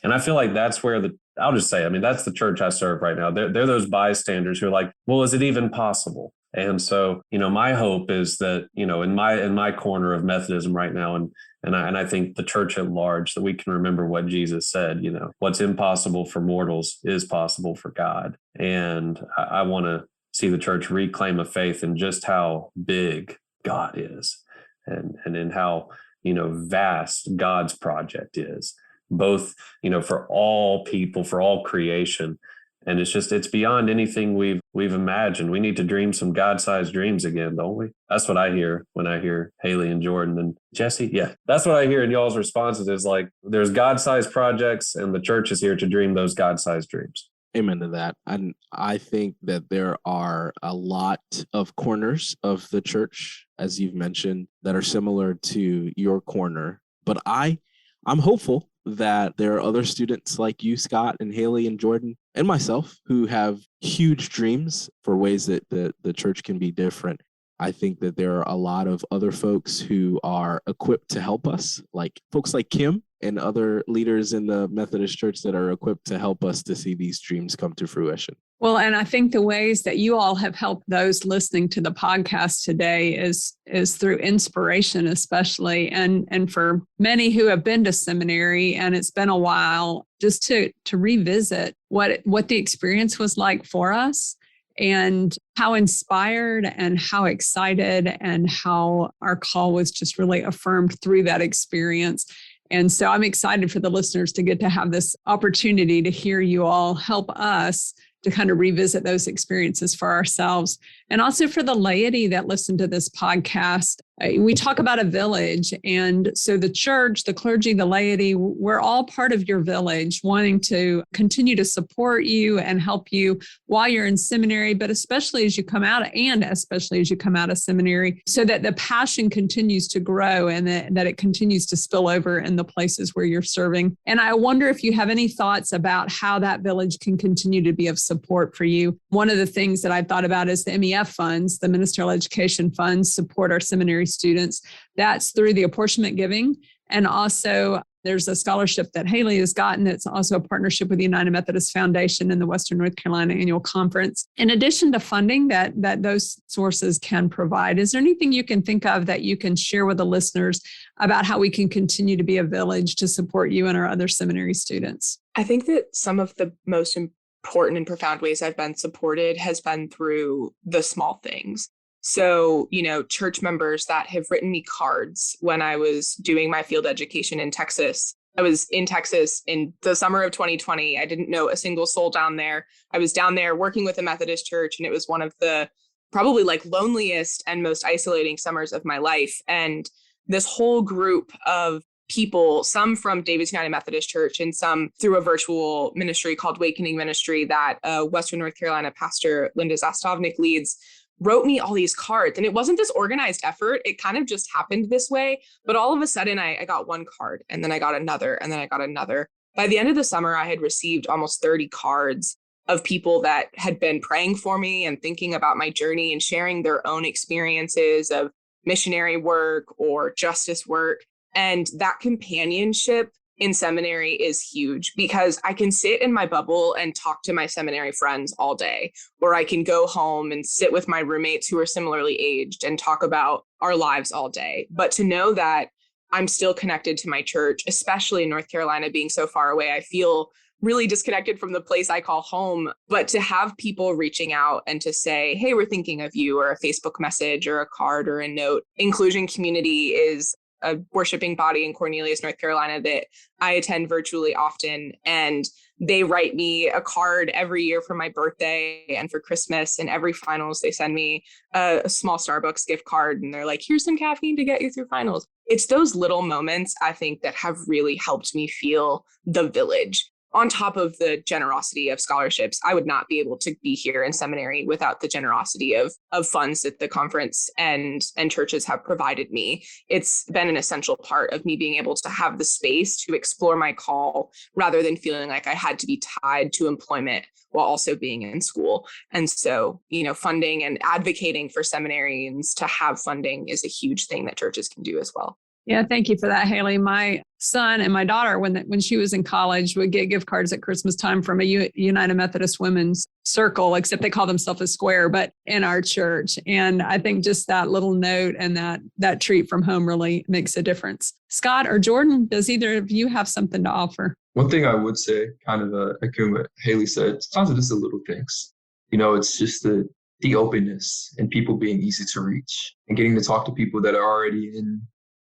And I feel like that's where I'll just say, that's the church I serve right now. They're those bystanders who are like, well, is it even possible? And so, my hope is that, in my corner of Methodism right now, and I think the church at large, that we can remember what Jesus said, what's impossible for mortals is possible for God. And I want to see the church reclaim a faith in just how big God is and in how, vast God's project is, both, for all people, for all creation. And it's beyond anything we've imagined. We need to dream some God-sized dreams again, don't we? That's what I hear when I hear Haley and Jordan and Jesse. Yeah, that's what I hear in y'all's responses is like, there's God-sized projects and the church is here to dream those God-sized dreams. Amen to that. And I think that there are a lot of corners of the church, as you've mentioned, that are similar to your corner. But I'm hopeful that there are other students like you, Scott, and Haley and Jordan, and myself, who have huge dreams for ways that the church can be different. I think that there are a lot of other folks who are equipped to help us, like folks like Kim and other leaders in the Methodist Church that are equipped to help us to see these dreams come to fruition. Well, and I think the ways that you all have helped those listening to the podcast today is through inspiration, especially, and for many who have been to seminary and it's been a while, just to revisit what the experience was like for us and how inspired and how excited and how our call was just really affirmed through that experience. And so I'm excited for the listeners to get to have this opportunity to hear you all help us to kind of revisit those experiences for ourselves. And also for the laity that listen to this podcast. We talk about a village. And so the church, the clergy, the laity, we're all part of your village, wanting to continue to support you and help you while you're in seminary, but especially as you come out of seminary, so that the passion continues to grow and that it continues to spill over in the places where you're serving. And I wonder if you have any thoughts about how that village can continue to be of support for you. One of the things that I thought about is the MEF funds, the ministerial education funds, support our seminary students. That's through the apportionment giving. And also there's a scholarship that Haley has gotten. It's also a partnership with the United Methodist Foundation and the Western North Carolina Annual Conference. In addition to funding that those sources can provide, is there anything you can think of that you can share with the listeners about how we can continue to be a village to support you and our other seminary students? I think that some of the most important and profound ways I've been supported has been through the small things. So, church members that have written me cards when I was doing my field education in Texas. I was in Texas in the summer of 2020. I didn't know a single soul down there. I was down there working with a Methodist church, and it was one of the probably loneliest and most isolating summers of my life. And this whole group of people, some from David's United Methodist Church and some through a virtual ministry called Wakening Ministry that Western North Carolina pastor Linda Zastovnik leads, wrote me all these cards. And it wasn't this organized effort. It kind of just happened this way. But all of a sudden, I got one card, and then I got another, and then I got another. By the end of the summer, I had received almost 30 cards of people that had been praying for me and thinking about my journey and sharing their own experiences of missionary work or justice work. And that companionship in seminary is huge because I can sit in my bubble and talk to my seminary friends all day, or I can go home and sit with my roommates who are similarly aged and talk about our lives all day. But to know that I'm still connected to my church, especially in North Carolina being so far away, I feel really disconnected from the place I call home. But to have people reaching out and to say, hey, we're thinking of you, or a Facebook message or a card or a note. Inclusion Community is a worshiping body in Cornelius, North Carolina that I attend virtually often. And they write me a card every year for my birthday and for Christmas. And every finals, they send me a small Starbucks gift card. And they're like, here's some caffeine to get you through finals. It's those little moments, I think, that have really helped me feel the village. On top of the generosity of scholarships, I would not be able to be here in seminary without the generosity of funds that the conference and churches have provided me. It's been an essential part of me being able to have the space to explore my call rather than feeling like I had to be tied to employment while also being in school. And so, funding and advocating for seminarians to have funding is a huge thing that churches can do as well. Yeah, thank you for that, Haley. My son and my daughter, when she was in college, would get gift cards at Christmas time from a United Methodist Women's Circle, except they call themselves a square, but in our church. And I think just that little note and that treat from home really makes a difference. Scott or Jordan, does either of you have something to offer? One thing I would say, kind of echoing what Haley said, sometimes it's the little things. It's just the openness and people being easy to reach and getting to talk to people that are already in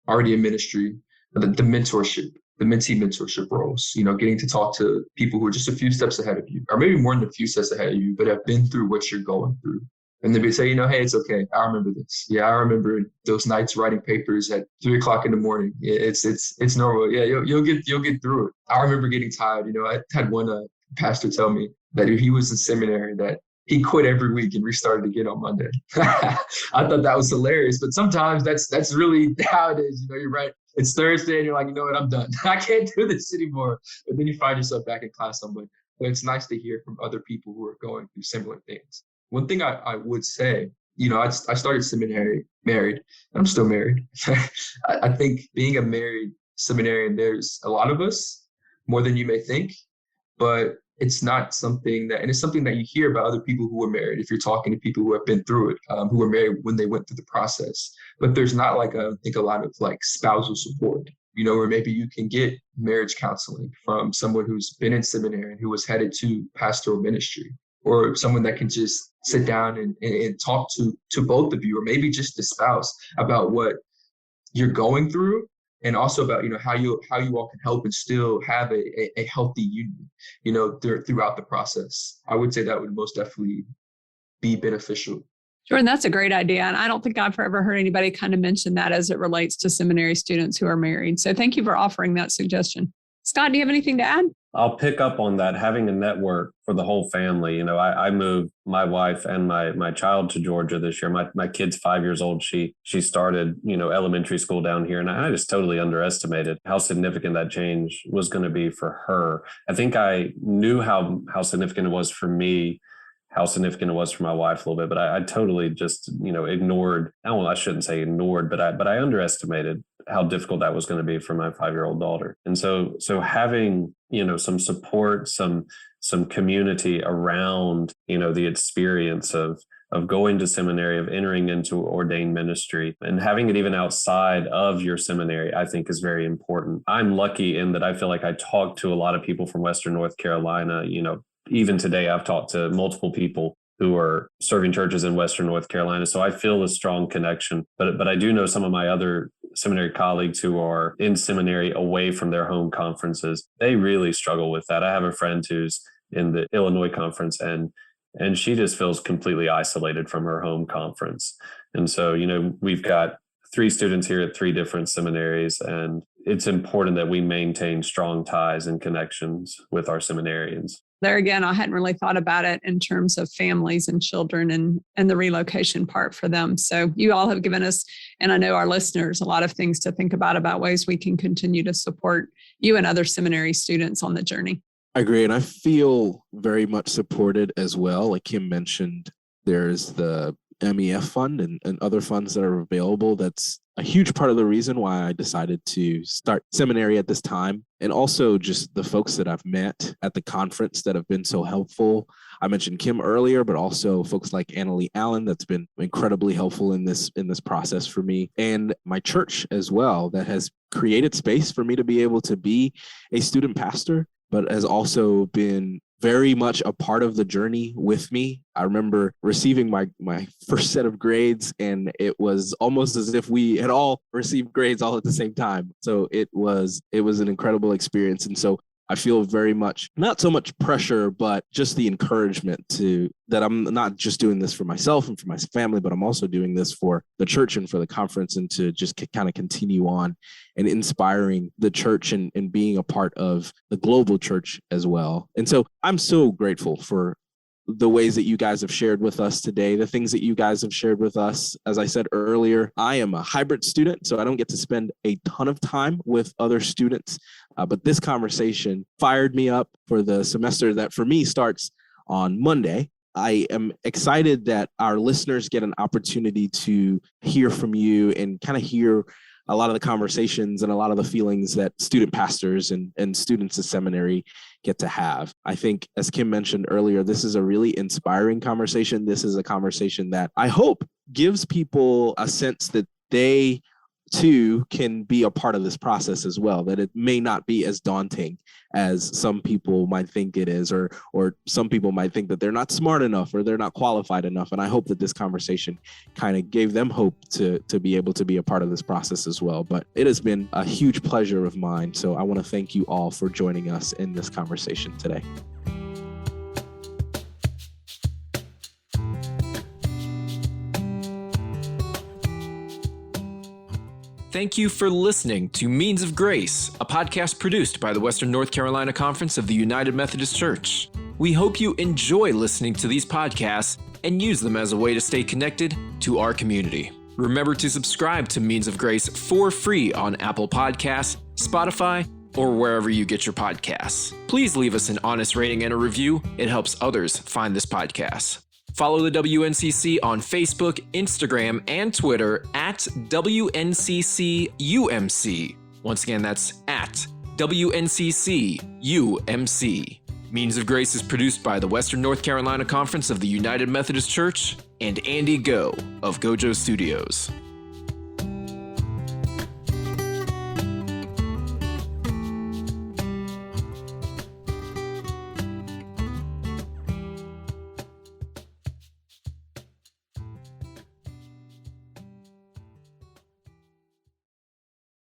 ministry, the mentorship the mentee mentorship roles, getting to talk to people who are just a few steps ahead of you, or maybe more than a few steps ahead of you, but have been through what you're going through. And then they say, hey, it's okay. I remember this. Yeah, I remember those nights writing papers at 3:00 in the morning. It's normal. Yeah, you'll get through it. I remember getting tired. I had one pastor tell me that he was in seminary, that he quit every week and restarted again on Monday. I thought that was hilarious, but sometimes that's really how it is. You're right. It's Thursday and you're like, you know what, I'm done. I can't do this anymore. But then you find yourself back in class on Monday. But it's nice to hear from other people who are going through similar things. One thing I would say, I started seminary married. I'm still married. I think being a married seminarian, there's a lot of us, more than you may think, but it's not something and it's something that you hear about other people who are married. If you're talking to people who have been through it, who were married when they went through the process, but there's not I think a lot of spousal support, where maybe you can get marriage counseling from someone who's been in seminary and who was headed to pastoral ministry, or someone that can just sit down and talk to both of you, or maybe just the spouse, about what you're going through, and also about how you all can help and still have a healthy union, throughout the process. I would say that would most definitely be beneficial. Jordan, that's a great idea. And I don't think I've ever heard anybody kind of mention that as it relates to seminary students who are married. So thank you for offering that suggestion. Scott, do you have anything to add? I'll pick up on that. Having a network for the whole family. I moved my wife and my child to Georgia this year. My kid's 5 years old. She started, elementary school down here. And I just totally underestimated how significant that change was going to be for her. I think I knew how significant it was for me, how significant it was for my wife a little bit, but I totally just, ignored. Well, I shouldn't say ignored, but I underestimated how difficult that was going to be for my 5-year-old daughter. And so having, some support, some community around, the experience of going to seminary, of entering into ordained ministry, and having it even outside of your seminary, I think is very important. I'm lucky in that I feel like I talk to a lot of people from Western North Carolina. Even today, I've talked to multiple people who are serving churches in Western North Carolina. So I feel a strong connection. But I do know some of my other seminary colleagues who are in seminary away from their home conferences. They really struggle with that. I have a friend who's in the Illinois conference, and she just feels completely isolated from her home conference. And so, we've got 3 students here at 3 different seminaries, and it's important that we maintain strong ties and connections with our seminarians. There again, I hadn't really thought about it in terms of families and children and the relocation part for them. So you all have given us, and I know our listeners, a lot of things to think about ways we can continue to support you and other seminary students on the journey. I agree. And I feel very much supported as well. Like Kim mentioned, there's the MEF fund and other funds that are available. That's a huge part of the reason why I decided to start seminary at this time. And also just the folks that I've met at the conference that have been so helpful. I mentioned Kim earlier, but also folks like Annalee Allen that's been incredibly helpful in this process for me. And my church as well, that has created space for me to be able to be a student pastor, but has also been very much a part of the journey with me. I remember receiving my first set of grades, and it was almost as if we had all received grades all at the same time. So it was an incredible experience. And so I feel very much, not so much pressure, but just the encouragement that I'm not just doing this for myself and for my family, but I'm also doing this for the church and for the conference, and to just kind of continue on and inspiring the church and being a part of the global church as well. And so I'm so grateful for the ways that you guys have shared with us today, the things that you guys have shared with us. As I said earlier, I am a hybrid student, so I don't get to spend a ton of time with other students. But this conversation fired me up for the semester that for me starts on Monday. I am excited that our listeners get an opportunity to hear from you and kind of hear a lot of the conversations and a lot of the feelings that student pastors and students of seminary get to have. I think, as Kim mentioned earlier, this is a really inspiring conversation. This is a conversation that I hope gives people a sense that they too can be a part of this process as well, that it may not be as daunting as some people might think it is, or some people might think that they're not smart enough or they're not qualified enough. And I hope that this conversation kind of gave them hope to be able to be a part of this process as well. But it has been a huge pleasure of mine. So I want to thank you all for joining us in this conversation today. Thank you for listening to Means of Grace, a podcast produced by the Western North Carolina Conference of the United Methodist Church. We hope you enjoy listening to these podcasts and use them as a way to stay connected to our community. Remember to subscribe to Means of Grace for free on Apple Podcasts, Spotify, or wherever you get your podcasts. Please leave us an honest rating and a review. It helps others find this podcast. Follow the WNCC on Facebook, Instagram, and Twitter at WNCCUMC. Once again, that's at WNCCUMC. Means of Grace is produced by the Western North Carolina Conference of the United Methodist Church and Andy Go of Gojo Studios.